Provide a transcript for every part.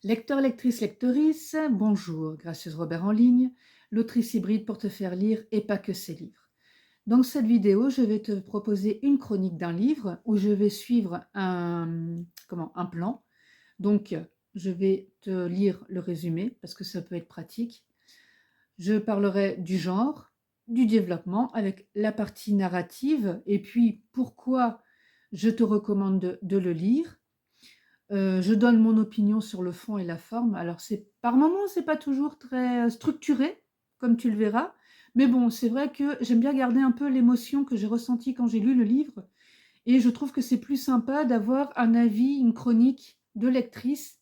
Lecteur, lectrice, lectrice, bonjour, gracieuse Robert en ligne, l'autrice hybride pour te faire lire et pas que ses livres. Dans cette vidéo, je vais te proposer une chronique d'un livre où je vais suivre un plan. Donc, je vais te lire le résumé parce que ça peut être pratique. Je parlerai du genre, du développement avec la partie narrative et puis pourquoi je te recommande de le lire. Je donne mon opinion sur le fond et la forme. Alors par moments, c'est pas toujours très structuré, comme tu le verras. Mais bon, c'est vrai que j'aime bien garder un peu l'émotion que j'ai ressentie quand j'ai lu le livre. Et je trouve que c'est plus sympa d'avoir un avis, une chronique de lectrice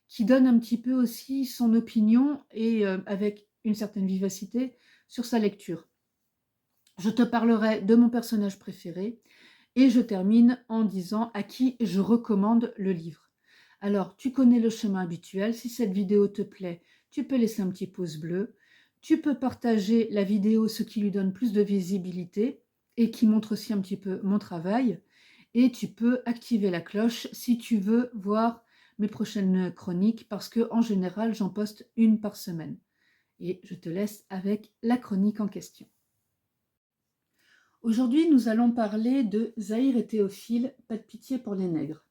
qui donne un petit peu aussi son opinion et avec une certaine vivacité sur sa lecture. Je te parlerai de mon personnage préféré et je termine en disant à qui je recommande le livre. Alors, tu connais le chemin habituel. Si cette vidéo te plaît, tu peux laisser un petit pouce bleu. Tu peux partager la vidéo, ce qui lui donne plus de visibilité et qui montre aussi un petit peu mon travail. Et tu peux activer la cloche si tu veux voir mes prochaines chroniques parce que en général, j'en poste une par semaine. Et je te laisse avec la chronique en question. Aujourd'hui, nous allons parler de Zahir et Théophile, pas de pitié pour les nègres.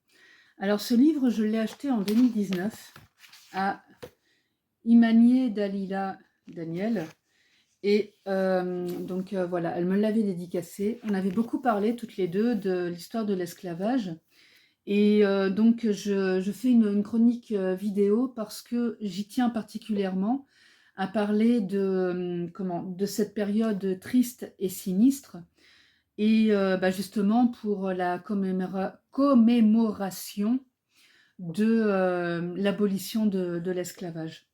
Alors ce livre, je l'ai acheté en 2019 à Imanier Dalila Daniel. Et voilà, elle me l'avait dédicacé. On avait beaucoup parlé toutes les deux de l'histoire de l'esclavage. Et donc je fais une chronique vidéo parce que j'y tiens particulièrement à parler de cette période triste et sinistre. Et justement pour la commémoration de l'abolition de l'esclavage.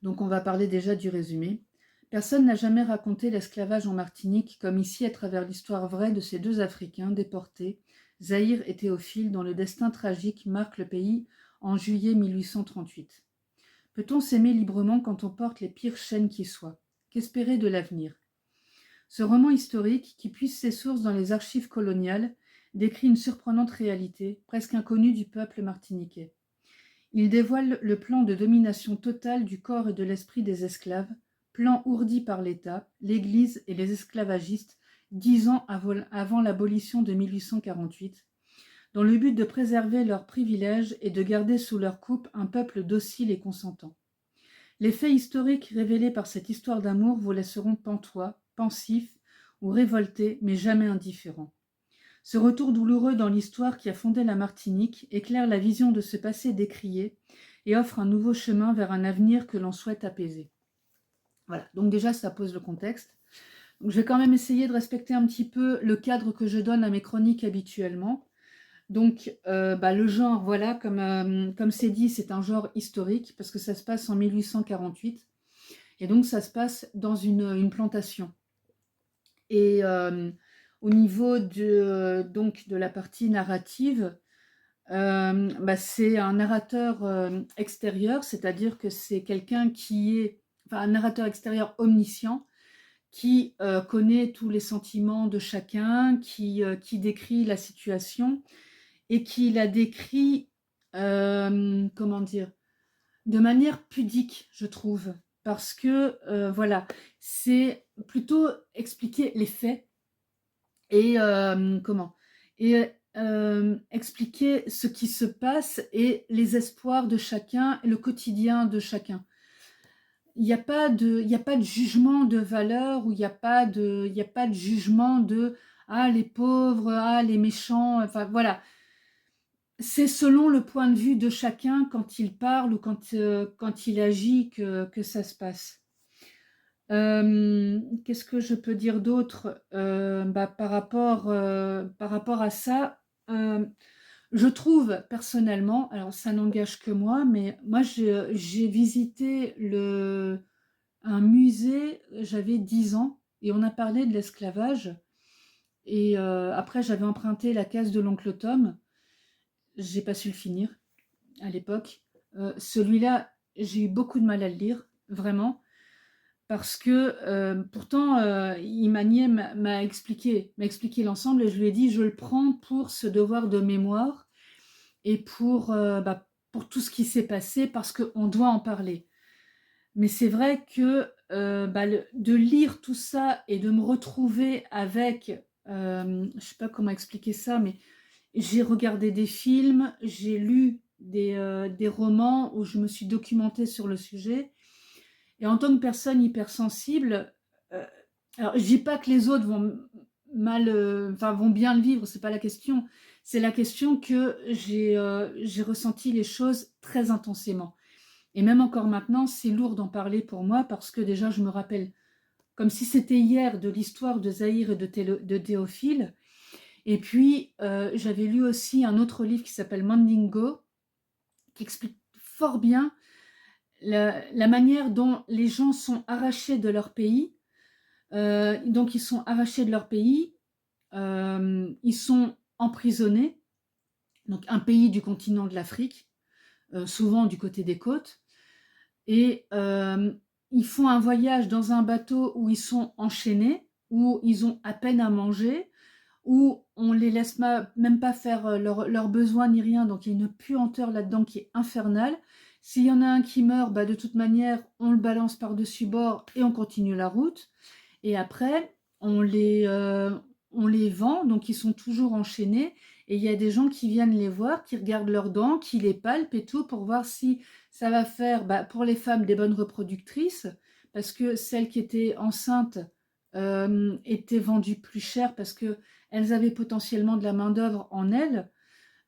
Donc on va parler déjà du résumé. Personne n'a jamais raconté l'esclavage en Martinique comme ici à travers l'histoire vraie de ces deux Africains déportés, Zahir et Théophile, dont le destin tragique marque le pays en juillet 1838. Peut-on s'aimer librement quand on porte les pires chaînes qui soient? Qu'espérer de l'avenir? Ce roman historique, qui puise ses sources dans les archives coloniales, décrit une surprenante réalité, presque inconnue du peuple martiniquais. Il dévoile le plan de domination totale du corps et de l'esprit des esclaves, plan ourdi par l'État, l'Église et les esclavagistes 10 ans avant l'abolition de 1848, dans le but de préserver leurs privilèges et de garder sous leur coupe un peuple docile et consentant. Les faits historiques révélés par cette histoire d'amour vous laisseront pantois, pensifs ou révoltés, mais jamais indifférents. Ce retour douloureux dans l'histoire qui a fondé la Martinique éclaire la vision de ce passé décrié et offre un nouveau chemin vers un avenir que l'on souhaite apaiser. Voilà, donc déjà ça pose le contexte. Donc, je vais quand même essayer de respecter un petit peu le cadre que je donne à mes chroniques habituellement. Donc le genre, voilà, comme c'est dit, c'est un genre historique parce que ça se passe en 1848 et donc ça se passe dans une plantation. Et au niveau de la partie narrative, c'est un narrateur extérieur, c'est-à-dire que c'est quelqu'un un narrateur extérieur omniscient qui connaît tous les sentiments de chacun, qui décrit la situation et qui la décrit, comment dire, de manière pudique, je trouve, parce que c'est plutôt expliquer les faits et expliquer ce qui se passe et les espoirs de chacun et le quotidien de chacun. Il n'y a pas de jugement de valeur ou il n'y a pas de jugement de ah les pauvres, ah les méchants, enfin voilà. C'est selon le point de vue de chacun quand il parle ou quand il agit que ça se passe. Qu'est-ce que je peux dire d'autre? Par rapport à ça, je trouve personnellement, alors ça n'engage que moi, mais moi j'ai visité un musée, j'avais 10 ans et on a parlé de l'esclavage et après j'avais emprunté la case de l'oncle Tom. J'ai pas su le finir à l'époque. Celui-là, j'ai eu beaucoup de mal à le lire, vraiment. Parce que pourtant, Imanier m'a expliqué l'ensemble et je lui ai dit, je le prends pour ce devoir de mémoire et pour pour tout ce qui s'est passé, parce qu'on doit en parler. Mais c'est vrai que de lire tout ça et de me retrouver avec, je ne sais pas comment expliquer ça, mais j'ai regardé des films, j'ai lu des romans où je me suis documentée sur le sujet. Et en tant que personne hypersensible, euh, alors je dis pas que les autres vont mal, enfin vont bien le vivre, c'est pas la question. C'est la question que j'ai ressenti les choses très intensément. Et même encore maintenant, c'est lourd d'en parler pour moi parce que déjà, je me rappelle, comme si c'était hier, de l'histoire de Zahir et de Théophile. Et puis, j'avais lu aussi un autre livre qui s'appelle Mandingo, qui explique fort bien la manière dont les gens sont arrachés de leur pays. Donc, ils sont arrachés de leur pays, ils sont emprisonnés, donc un pays du continent de l'Afrique, souvent du côté des côtes. Et ils font un voyage dans un bateau où ils sont enchaînés, où ils ont à peine à manger, où on les laisse même pas faire leurs besoins ni rien, donc il y a une puanteur là-dedans qui est infernale. S'il y en a un qui meurt, de toute manière, on le balance par-dessus bord et on continue la route. Et après, on les vend, donc ils sont toujours enchaînés. Et il y a des gens qui viennent les voir, qui regardent leurs dents, qui les palpent et tout pour voir si ça va faire pour les femmes des bonnes reproductrices, parce que celles qui étaient enceintes étaient vendues plus cher parce qu'elles avaient potentiellement de la main-d'œuvre en elles.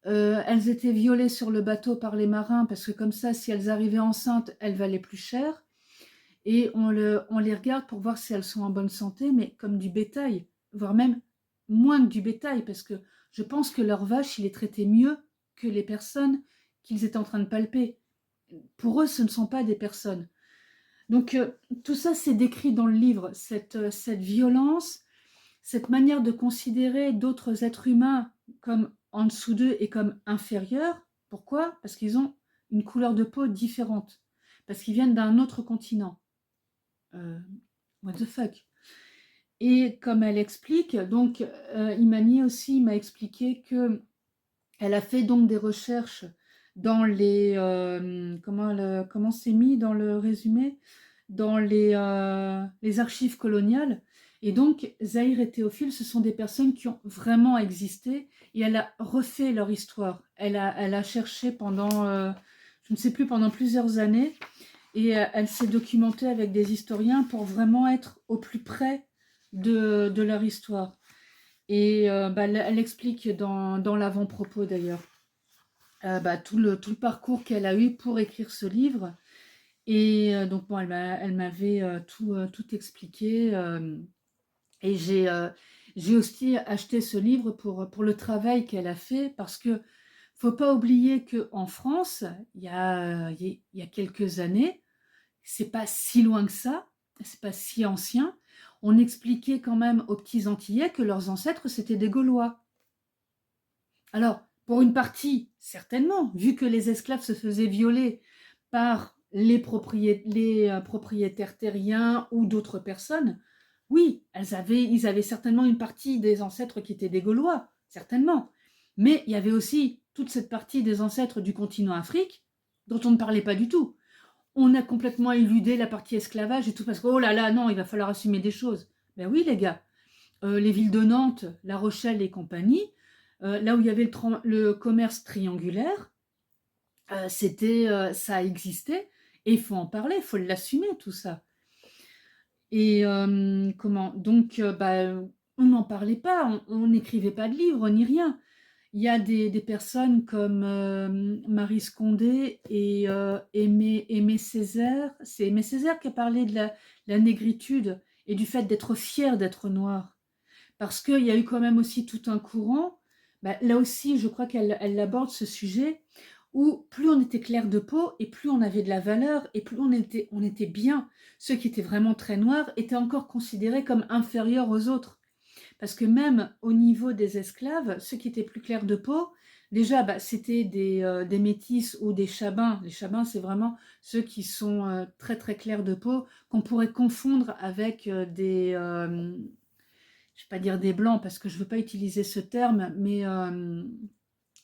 Elles étaient violées sur le bateau par les marins parce que comme ça, si elles arrivaient enceintes, elles valaient plus cher. Et on les regarde pour voir si elles sont en bonne santé, mais comme du bétail, voire même moins que du bétail, parce que je pense que leur vache, il est traité mieux que les personnes qu'ils étaient en train de palper. Pour eux, ce ne sont pas des personnes. Donc tout ça, c'est décrit dans le livre, cette violence, cette manière de considérer d'autres êtres humains comme en dessous d'eux et comme inférieurs. Pourquoi? Parce qu'ils ont une couleur de peau différente, parce qu'ils viennent d'un autre continent. What the fuck? Et comme elle explique, donc Imani aussi m'a expliqué que elle a fait donc des recherches dans les comment c'est mis dans le résumé, dans les archives coloniales. Et donc Zahir et Théophile, ce sont des personnes qui ont vraiment existé et elle a refait leur histoire. Elle a cherché pendant je ne sais plus, pendant plusieurs années. Et elle s'est documentée avec des historiens pour vraiment être au plus près de leur histoire. Et elle explique dans l'avant-propos d'ailleurs tout le parcours qu'elle a eu pour écrire ce livre. Et donc bon, elle m'avait tout expliqué. Et j'ai aussi acheté ce livre pour le travail qu'elle a fait, parce que faut pas oublier qu'en France, il y a quelques années, c'est pas si loin que ça, c'est pas si ancien, on expliquait quand même aux petits Antillais que leurs ancêtres c'était des Gaulois. Alors, pour une partie, certainement, vu que les esclaves se faisaient violer par les propriétaires terriens ou d'autres personnes, oui, ils avaient certainement une partie des ancêtres qui étaient des Gaulois, certainement. Mais il y avait aussi toute cette partie des ancêtres du continent Afrique dont on ne parlait pas du tout. On a complètement éludé la partie esclavage et tout parce que, oh là là, non, il va falloir assumer des choses. Ben oui, les gars, les villes de Nantes, La Rochelle et compagnie, là où il y avait le commerce triangulaire, ça existait et il faut en parler, il faut l'assumer tout ça. Et donc, on n'en parlait pas, on n'écrivait pas de livres ni rien. Il y a des personnes comme Marie Scondé et Aimé Césaire. C'est Aimé Césaire qui a parlé de la négritude et du fait d'être fier d'être noir. Parce qu'il y a eu quand même aussi tout un courant, là aussi je crois qu'elle aborde ce sujet, où plus on était clair de peau et plus on avait de la valeur et plus on était bien. Ceux qui étaient vraiment très noirs étaient encore considérés comme inférieurs aux autres. Parce que même au niveau des esclaves, ceux qui étaient plus clairs de peau, déjà c'était des métis ou des chabins. Les chabins, c'est vraiment ceux qui sont très très clairs de peau, qu'on pourrait confondre avec je ne vais pas dire des blancs parce que je ne veux pas utiliser ce terme, mais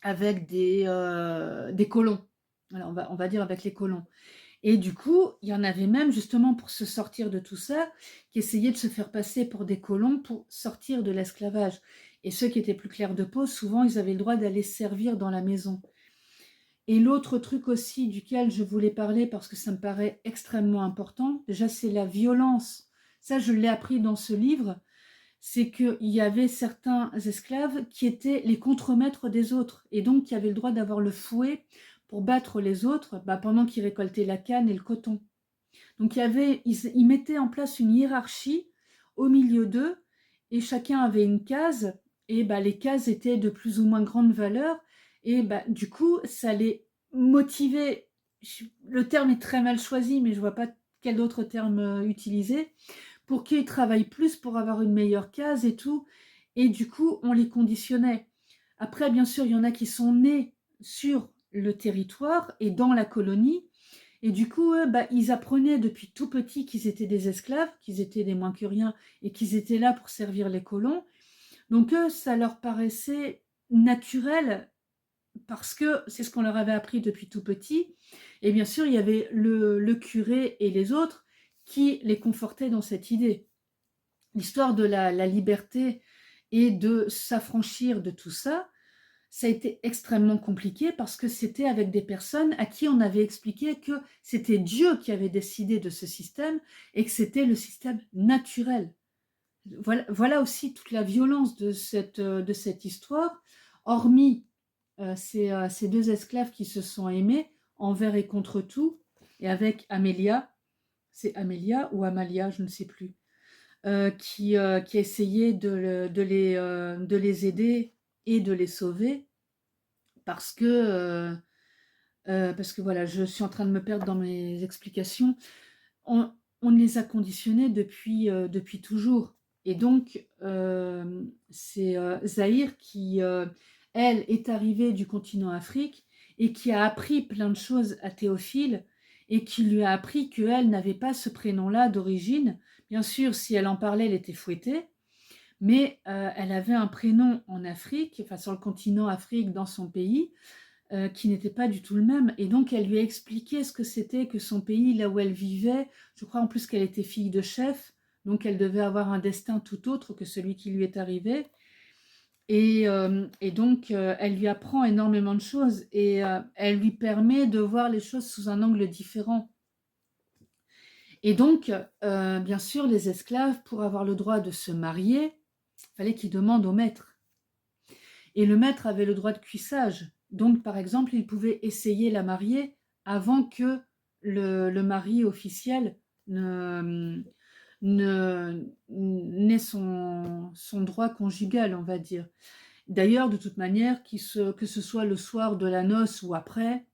avec des colons. Voilà, on va dire avec les colons. Et du coup, il y en avait même justement pour se sortir de tout ça, qui essayaient de se faire passer pour des colons pour sortir de l'esclavage. Et ceux qui étaient plus clairs de peau, souvent, ils avaient le droit d'aller servir dans la maison. Et l'autre truc aussi duquel je voulais parler, parce que ça me paraît extrêmement important, déjà c'est la violence. Ça, je l'ai appris dans ce livre, c'est qu'il y avait certains esclaves qui étaient les contremaîtres des autres, et donc qui avaient le droit d'avoir le fouet pour battre les autres pendant qu'ils récoltaient la canne et le coton. Donc ils mettaient en place une hiérarchie au milieu d'eux, et chacun avait une case, et les cases étaient de plus ou moins grande valeur, et du coup, ça les motivait. Le terme est très mal choisi, mais je ne vois pas quel autre terme utiliser, pour qu'ils travaillent plus pour avoir une meilleure case et tout, et du coup, on les conditionnait. Après, bien sûr, il y en a qui sont nés sur le territoire et dans la colonie, et du coup, ils apprenaient depuis tout petit qu'ils étaient des esclaves, qu'ils étaient des moins que rien et qu'ils étaient là pour servir les colons. Donc eux, ça leur paraissait naturel parce que c'est ce qu'on leur avait appris depuis tout petit. Et bien sûr, il y avait le curé et les autres qui les confortaient dans cette idée. L'histoire de la liberté et de s'affranchir de tout ça, ça a été extrêmement compliqué parce que c'était avec des personnes à qui on avait expliqué que c'était Dieu qui avait décidé de ce système et que c'était le système naturel. Voilà aussi toute la violence de cette histoire, hormis ces deux esclaves qui se sont aimés envers et contre tout, et avec Amélia, c'est Amélia ou Amalia, je ne sais plus, qui a essayé de les aider et de les sauver parce que voilà, je suis en train de me perdre dans mes explications. On, on les a conditionnés depuis toujours. Et donc, c'est Zahir qui, elle, est arrivée du continent Afrique et qui a appris plein de choses à Théophile et qui lui a appris qu'elle n'avait pas ce prénom-là d'origine. Bien sûr, si elle en parlait, elle était fouettée, mais elle avait un prénom en Afrique, enfin sur le continent Afrique, dans son pays, qui n'était pas du tout le même. Et donc, elle lui a expliqué ce que c'était que son pays, là où elle vivait. Je crois en plus qu'elle était fille de chef, donc elle devait avoir un destin tout autre que celui qui lui est arrivé. Et donc, elle lui apprend énormément de choses et elle lui permet de voir les choses sous un angle différent. Et donc, bien sûr, les esclaves, pour avoir le droit de se marier, il fallait qu'ils demandent au maître. Et le maître avait le droit de cuissage. Donc, par exemple, il pouvait essayer la mariée avant que le mari officiel n'ait son droit conjugal, on va dire. D'ailleurs, de toute manière, que ce soit le soir de la noce ou après,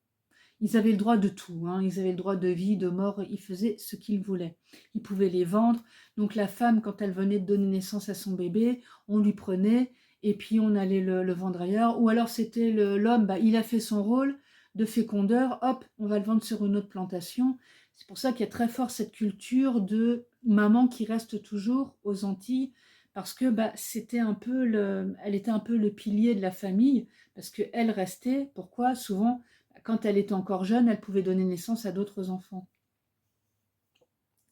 ils avaient le droit de tout, hein. Ils avaient le droit de vie, de mort, ils faisaient ce qu'ils voulaient. Ils pouvaient les vendre. Donc la femme, quand elle venait de donner naissance à son bébé, on lui prenait et puis on allait le vendre ailleurs. Ou alors c'était l'homme, il a fait son rôle de fécondeur, hop, on va le vendre sur une autre plantation. C'est pour ça qu'il y a très fort cette culture de maman qui reste toujours aux Antilles, parce que c'était un peu elle était un peu le pilier de la famille, parce qu'elle restait, pourquoi souvent quand elle était encore jeune, elle pouvait donner naissance à d'autres enfants.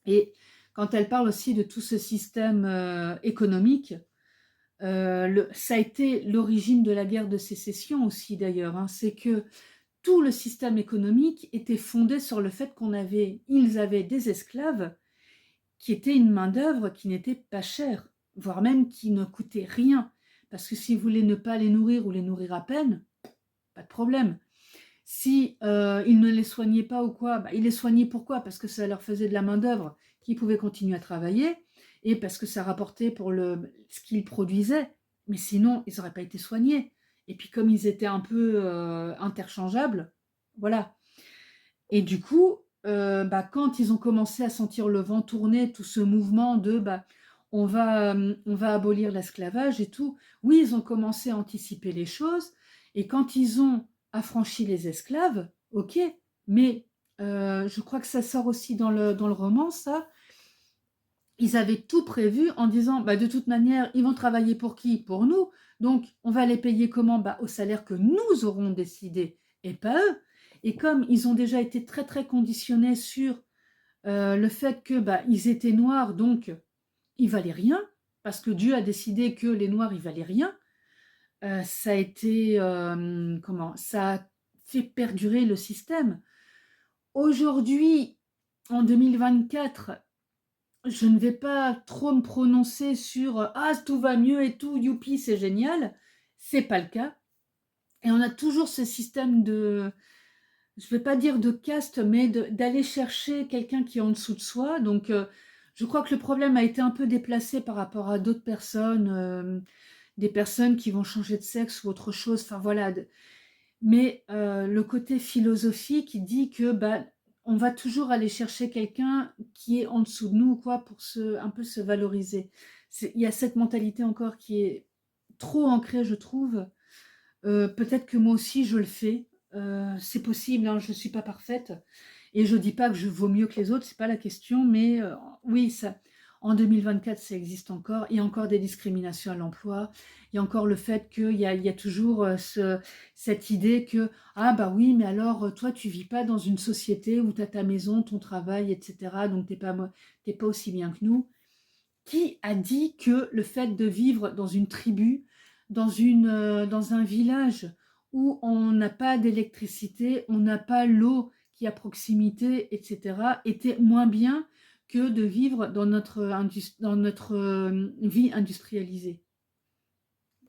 Et quand elle parle aussi de tout ce système économique, ça a été l'origine de la guerre de sécession aussi d'ailleurs, hein. C'est que tout le système économique était fondé sur le fait ils avaient des esclaves qui étaient une main-d'œuvre qui n'était pas chère, voire même qui ne coûtait rien. Parce que si vous voulez ne pas les nourrir ou les nourrir à peine, pas de problème. Si ils ne les soignaient pas ou quoi, ils les soignaient pourquoi? Parce que ça leur faisait de la main-d'œuvre qui pouvait continuer à travailler et parce que ça rapportait pour ce qu'ils produisaient. Mais sinon, ils n'auraient pas été soignés. Et puis comme ils étaient un peu interchangeables, voilà. Et du coup, quand ils ont commencé à sentir le vent tourner, tout ce mouvement de on va abolir l'esclavage et tout, oui, ils ont commencé à anticiper les choses. Et quand ils ont affranchi les esclaves, ok, mais je crois que ça sort aussi dans le roman, ça. Ils avaient tout prévu en disant, de toute manière, ils vont travailler pour qui? Pour nous. Donc, on va les payer comment? Au salaire que nous aurons décidé, et pas eux. Et comme ils ont déjà été très très conditionnés sur le fait que ils étaient noirs, donc ils valaient rien, parce que Dieu a décidé que les noirs ils valaient rien, ça a été ça a fait perdurer le système. Aujourd'hui, en 2024, je ne vais pas trop me prononcer sur ah tout va mieux et tout, youpi, c'est génial. C'est pas le cas. Et on a toujours ce système de, je ne vais pas dire de caste, mais d'aller chercher quelqu'un qui est en dessous de soi. Donc, je crois que le problème a été un peu déplacé par rapport à d'autres personnes, des personnes qui vont changer de sexe ou autre chose. Enfin voilà. Mais le côté philosophique, il dit que on va toujours aller chercher quelqu'un qui est en dessous de nous, quoi, pour un peu se valoriser. Il y a cette mentalité encore qui est trop ancrée, je trouve. Peut-être que moi aussi je le fais. C'est possible, hein, je ne suis pas parfaite. Et je ne dis pas que je vaux mieux que les autres, c'est pas la question, mais oui, ça, en 2024, ça existe encore. Il y a encore des discriminations à l'emploi. Il y a encore le fait qu'il y a toujours cette idée que, ah bah oui, mais alors toi, tu vis pas dans une société où tu as ta maison, ton travail, etc. Donc t'es pas aussi bien que nous. Qui a dit que le fait de vivre dans une tribu, dans un village où on n'a pas d'électricité, on n'a pas l'eau qui est à proximité, etc., était moins bien que de vivre dans notre vie industrialisée?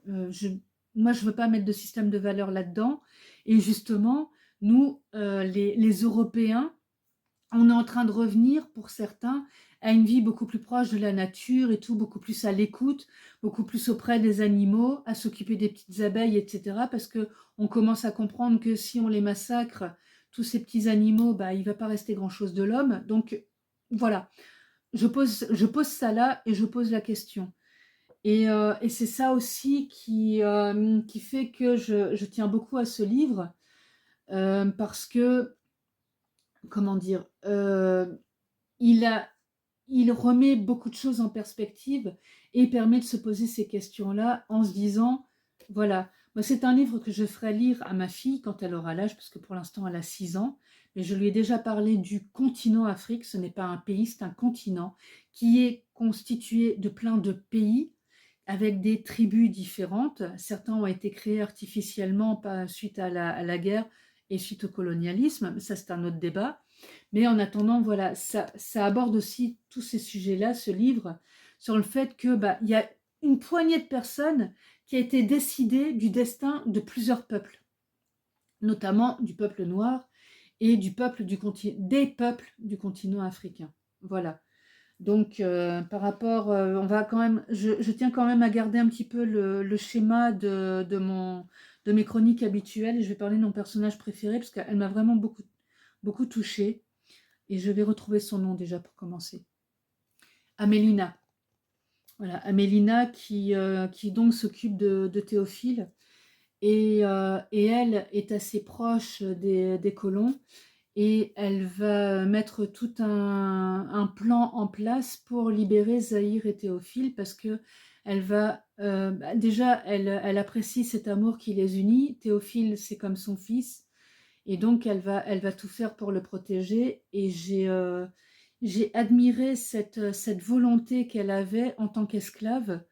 Euh, je, Moi, je ne veux pas mettre de système de valeur là-dedans. Et justement, nous, les Européens, on est en train de revenir, pour certains, à une vie beaucoup plus proche de la nature et tout, beaucoup plus à l'écoute, beaucoup plus auprès des animaux, à s'occuper des petites abeilles, etc. Parce que on commence à comprendre que si on les massacre, tous ces petits animaux, il ne va pas rester grand-chose de l'homme. Donc voilà, je pose ça là et je pose la question. Et c'est ça aussi qui fait que je tiens beaucoup à ce livre, parce que, comment dire, il a, il remet beaucoup de choses en perspective et permet de se poser ces questions-là en se disant, voilà, moi c'est un livre que je ferai lire à ma fille quand elle aura l'âge, parce que pour l'instant elle a 6 ans, mais je lui ai déjà parlé du continent Afrique, ce n'est pas un pays, c'est un continent qui est constitué de plein de pays avec des tribus différentes. Certains ont été créés artificiellement suite à la guerre et suite au colonialisme, mais ça c'est un autre débat. Mais en attendant, voilà, ça aborde aussi tous ces sujets-là, ce livre, sur le fait que il y a une poignée de personnes qui a été décidée du destin de plusieurs peuples, notamment du peuple noir et des peuples du continent africain. Voilà. Donc, par rapport, on va quand même, je tiens quand même à garder un petit peu le schéma de mes chroniques habituelles. Et je vais parler de mon personnage préféré parce qu'elle m'a vraiment beaucoup touchée. Et je vais retrouver son nom déjà pour commencer. Amélina. Voilà, Amélina qui donc s'occupe de Théophile. Et elle est assez proche des colons. Et elle va mettre tout un plan en place pour libérer Zahir et Théophile parce que elle va déjà elle apprécie cet amour qui les unit. Théophile, c'est comme son fils. Et donc, elle va tout faire pour le protéger. Et j'ai admiré cette volonté qu'elle avait en tant qu'esclave,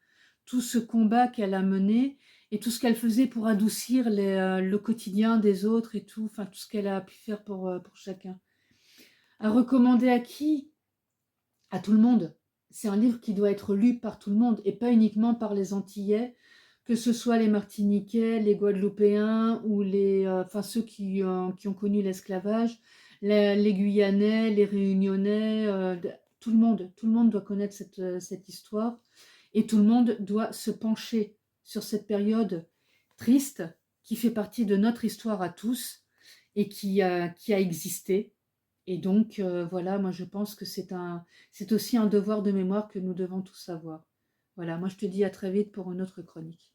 tout ce combat qu'elle a mené et tout ce qu'elle faisait pour adoucir le quotidien des autres et tout, enfin tout ce qu'elle a pu faire pour chacun. À recommander à qui? À tout le monde. C'est un livre qui doit être lu par tout le monde et pas uniquement par les Antillais, que ce soit les Martiniquais, les Guadeloupéens ou ceux qui ont connu l'esclavage, les Guyanais, les Réunionnais, tout le monde doit connaître cette histoire et tout le monde doit se pencher sur cette période triste qui fait partie de notre histoire à tous et qui a existé. Et donc, voilà, moi je pense que c'est aussi un devoir de mémoire que nous devons tous avoir. Voilà, moi je te dis à très vite pour une autre chronique.